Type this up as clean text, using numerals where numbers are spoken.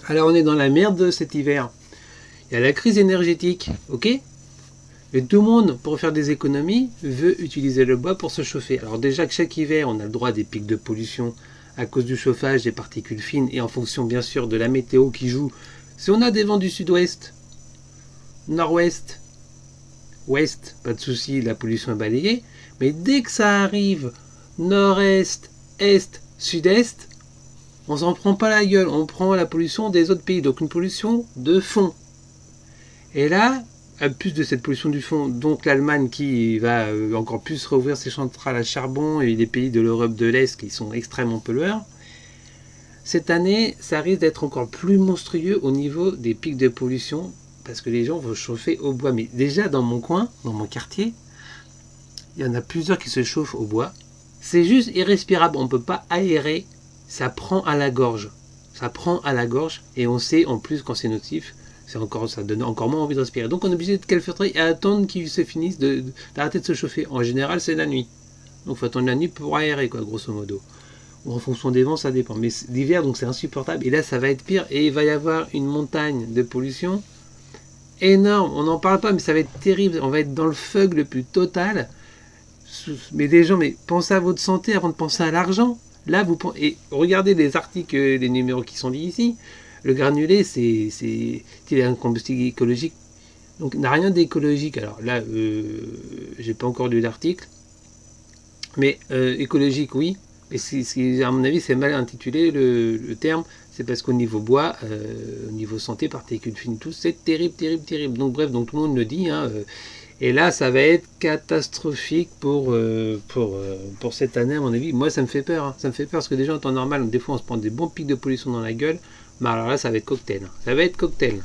Alors on est dans la merde cet hiver. Il y a la crise énergétique, ok? Mais tout le monde, pour faire des économies, veut utiliser le bois pour se chauffer. Alors déjà que chaque hiver, on a le droit à des pics de pollution à cause du chauffage, des particules fines, et en fonction bien sûr de la météo qui joue. Si on a des vents du sud-ouest, nord-ouest, ouest, pas de souci, la pollution est balayée. Mais dès que ça arrive nord-est, est, sud-est, on s'en prend pas la gueule, on prend la pollution des autres pays, donc une pollution de fond. Et là, à plus de cette pollution du fond, donc l'Allemagne qui va encore plus rouvrir ses centrales à charbon et les pays de l'Europe de l'Est qui sont extrêmement pollueurs, cette année, ça risque d'être encore plus monstrueux au niveau des pics de pollution parce que les gens vont chauffer au bois. Mais déjà dans mon coin, dans mon quartier, il y en a plusieurs qui se chauffent au bois. C'est juste irrespirable, on ne peut pas aérer, ça prend à la gorge. Ça prend à la gorge et on sait en plus quand c'est nocif, ça donne encore moins envie de respirer. Donc on est obligé de calfeutrer et attendre qu'il se finisse d'arrêter de se chauffer. En général c'est la nuit. Donc il faut attendre la nuit pour aérer quoi, grosso modo. Ou en fonction des vents ça dépend. Mais l'hiver donc c'est insupportable et là ça va être pire et il va y avoir une montagne de pollution énorme. On n'en parle pas mais ça va être terrible. On va être dans le fug le plus total. Mais des gens, mais pensez à votre santé avant de penser à l'argent. Là, et regardez les articles, les numéros qui sont dit ici. Le granulé, c'est un combustible écologique. Donc, il n'a rien d'écologique. Alors là, j'ai pas encore lu l'article. Mais écologique, oui. Mais à mon avis, c'est mal intitulé le terme. C'est parce qu'au niveau bois, au niveau santé, particules fines, tout, c'est terrible, terrible, terrible. Donc bref, donc tout le monde le dit. Et là, ça va être catastrophique pour cette année, à mon avis. Moi, ça me fait peur. Ça me fait peur parce que déjà, en temps normal, des fois, on se prend des bons pics de pollution dans la gueule. Mais alors là, ça va être cocktail. Ça va être cocktail.